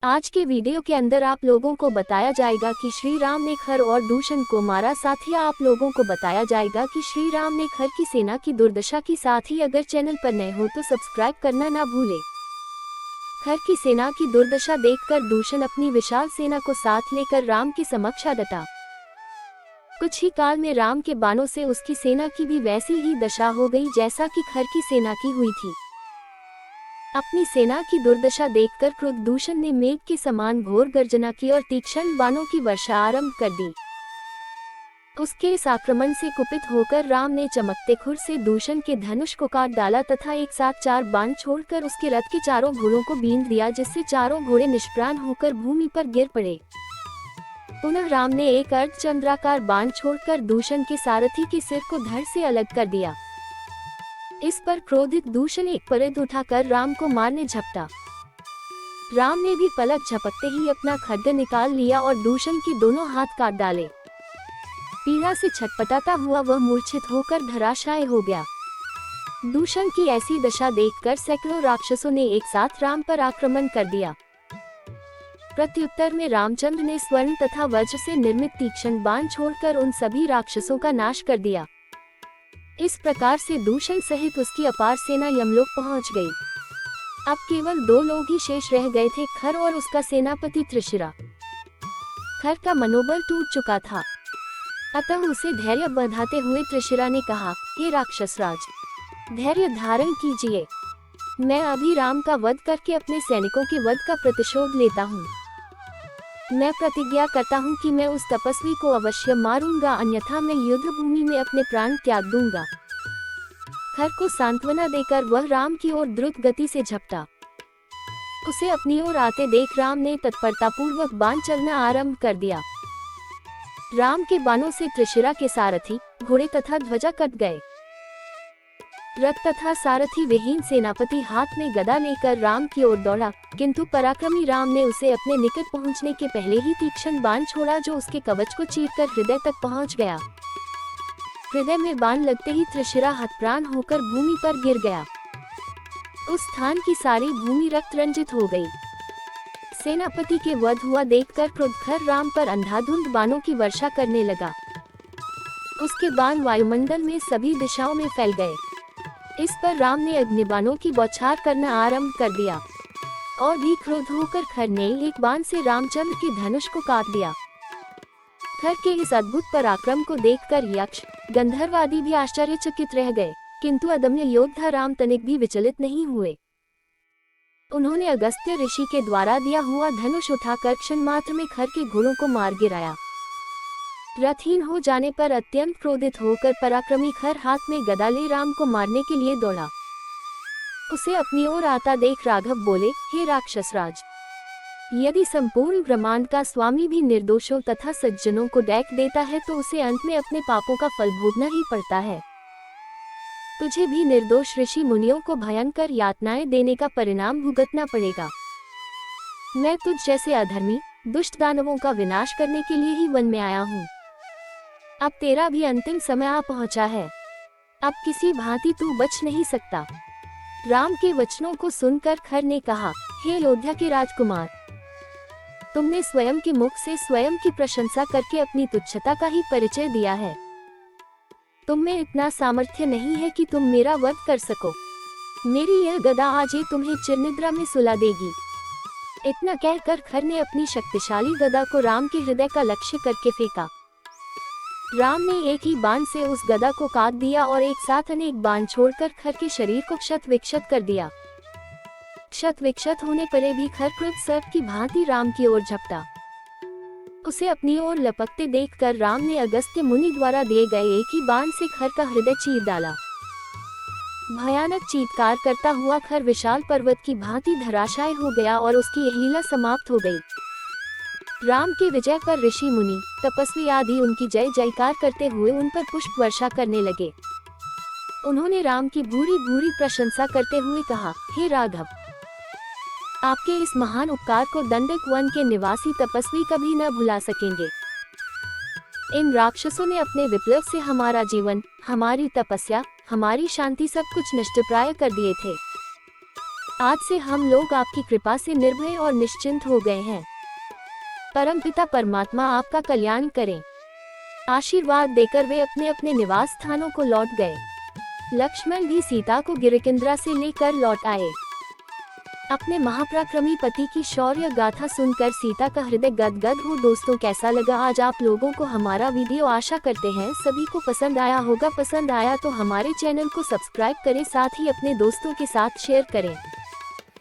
आज के वीडियो के अंदर आप लोगों को बताया जाएगा कि श्री राम ने खर और दूषण को मारा। साथ ही आप लोगों को बताया जाएगा कि श्री राम ने खर की सेना की दुर्दशा की। साथ ही अगर चैनल पर नए हो तो सब्सक्राइब करना ना भूले। खर की सेना की दुर्दशा देखकर दूषण अपनी विशाल सेना को साथ लेकर राम के समक्ष आ डटा। कुछ ही काल में राम के बाणों से उसकी सेना की भी वैसी ही दशा हो गई जैसा कि खर की सेना की हुई थी। अपनी सेना की दुर्दशा देखकर क्रुद्ध दूषण ने मेघ के समान घोर गर्जना की और तीक्ष्ण बाणों की वर्षा आरंभ कर दी। उसके इस आक्रमण से कुपित होकर राम ने चमकते खुर से दूषण के धनुष को काट डाला तथा एक साथ 4 बाण छोड़कर उसके रथ के चारों घोड़ों को बींध दिया, जिससे चारों घोड़े निष्प्राण होकर भूमि पर गिर पड़े। पुनः राम ने एक अर्धचंद्राकार बाण छोड़कर दूषण के सारथी के सिर को धड़ से अलग कर दिया। इस पर क्रोधित दूषण एक परिध उठाकर राम को मारने झपटा। राम ने भी पलक झपकते ही अपना खड्ग निकाल लिया और दूषण के दोनों हाथ काट डाले। पीड़ा से छटपटाता हुआ वह मूर्छित होकर धराशायी हो गया। दूषण की ऐसी दशा देखकर सैकड़ों राक्षसों ने एक साथ राम पर आक्रमण कर दिया। प्रत्युत्तर में रामचंद्र ने स्वर्ण तथा वज्र से निर्मित तीक्ष्ण बाण छोड़कर उन सभी राक्षसों का नाश कर दिया। इस प्रकार से दूषण सहित उसकी अपार सेना यमलोक पहुंच गई। अब केवल 2 लोग ही शेष रह गए थे, खर और उसका सेनापति त्रिशिरा। खर का मनोबल टूट चुका था, अतः उसे धैर्य बढ़ाते हुए त्रिशिरा ने कहा, हे राक्षसराज, धैर्य धारण कीजिए। मैं अभी राम का वध करके अपने सैनिकों के वध का प्रतिशोध लेता हूँ। मैं प्रतिज्ञा करता हूँ कि मैं उस तपस्वी को अवश्य मारूंगा, अन्यथा मैं युद्ध भूमि में अपने प्राण त्याग दूंगा। खर को सांत्वना देकर वह राम की ओर द्रुत गति से झपटा। उसे अपनी ओर आते देख राम ने तत्परतापूर्वक बाण चलना आरंभ कर दिया। राम के बाणों से त्रिशिरा के सारथी, घोड़े तथा ध्वजा कट गए। रथ तथा सारथी विहीन सेनापति हाथ में गदा लेकर राम की ओर दौड़ा, किंतु पराक्रमी राम ने उसे अपने निकट पहुंचने के पहले ही तीक्ष्ण बाण छोड़ा, जो उसके कवच को चीरकर हृदय तक पहुंच गया। हृदय में बाण लगते ही त्रिशिरा हतप्राण होकर भूमि पर गिर गया। उस स्थान की सारी भूमि रक्त रंजित हो गई। सेनापति के वध हुआ देखकर क्रुद्ध खर राम पर अंधाधुंध बाणों की वर्षा करने लगा। उसके बाण वायुमंडल में सभी दिशाओं में फैल गए। इस पर राम ने अग्निबाणों की बौछार करना आरंभ कर दिया और भी क्रोध होकर खर ने एक बाण से रामचंद्र के धनुष को काट दिया। खर के इस अद्भुत पराक्रम को देखकर यक्ष, गंधर्व आदि भी आश्चर्यचकित रह गए, किंतु अदम्य योद्धा राम तनिक भी विचलित नहीं हुए। उन्होंने अगस्त्य ऋषि के द्वारा दिया हुआ धनुष उठाकर क्षण मात्र में खर के घोड़ों को मार गिराया। रथहीन हो जाने पर अत्यंत क्रोधित होकर पराक्रमी खर हाथ में गदा ले राम को मारने के लिए दौड़ा। उसे अपनी ओर आता देख राघव बोले, हे राक्षसराज, यदि संपूर्ण ब्रह्मांड का स्वामी भी निर्दोषों तथा सज्जनों को दैख देता है तो उसे अंत में अपने पापों का फल भोगना ही पड़ता है। तुझे भी निर्दोष ऋषि मुनियों को भयंकर यातनाएं देने का परिणाम भुगतना पड़ेगा। मैं तुझ जैसे अधर्मी दुष्ट दानवों का विनाश करने के लिए ही वन में आया हूँ। अब तेरा भी अंतिम समय आ पहुंचा है। अब किसी भांति तू बच नहीं सकता। राम के वचनों को सुनकर खर ने कहा, हे अयोध्या के राजकुमार, तुमने स्वयं के मुख से स्वयं की प्रशंसा करके अपनी तुच्छता का ही परिचय दिया है। तुम में इतना सामर्थ्य नहीं है कि तुम मेरा वध कर सको। मेरी यह गदा आज ही तुम्हें चिरनिद्रा में सुला देगी। इतना कहकर खर ने अपनी शक्तिशाली गदा को राम के हृदय का लक्ष्य करके फेंका। राम ने एक ही बाण से उस गदा को काट दिया और एक साथ अनेक बाण छोड़कर खर के शरीर को क्षत विक्षत कर दिया। क्षत विक्षत होने पर भी खर क्रुद्ध सर्प की भांति राम की ओर झपटा। उसे अपनी ओर लपकते देखकर राम ने अगस्त्य मुनि द्वारा दिए गए एक ही बाण से खर का हृदय चीर डाला। भयानक चीत्कार करता हुआ खर विशाल पर्वत की भांति धराशायी हो गया और उसकी यह लीला समाप्त हो गई। राम के विजय पर ऋषि मुनि तपस्वी आदि उनकी जय जयकार करते हुए उन पर पुष्प वर्षा करने लगे। उन्होंने राम की भूरी भूरी प्रशंसा करते हुए कहा, हे राघव, आपके इस महान उपकार को दंडक वन के निवासी तपस्वी कभी न भुला सकेंगे। इन राक्षसों ने अपने विप्लव से हमारा जीवन, हमारी तपस्या, हमारी शांति सब कुछ नष्टप्राय कर दिए थे। आज से हम लोग आपकी कृपा से निर्भय और निश्चिंत हो गए हैं। परमपिता परमात्मा आपका कल्याण करें। आशीर्वाद देकर वे अपने अपने निवास स्थानों को लौट गए। लक्ष्मण भी सीता को गिरिकिंद्रा से लेकर लौट आए। अपने महापराक्रमी पति की शौर्य गाथा सुनकर सीता का हृदय गदगद हो। दोस्तों, कैसा लगा आज आप लोगों को हमारा वीडियो? आशा करते हैं सभी को पसंद आया होगा। पसंद आया तो हमारे चैनल को सब्सक्राइब करें, साथ ही अपने दोस्तों के साथ शेयर करें।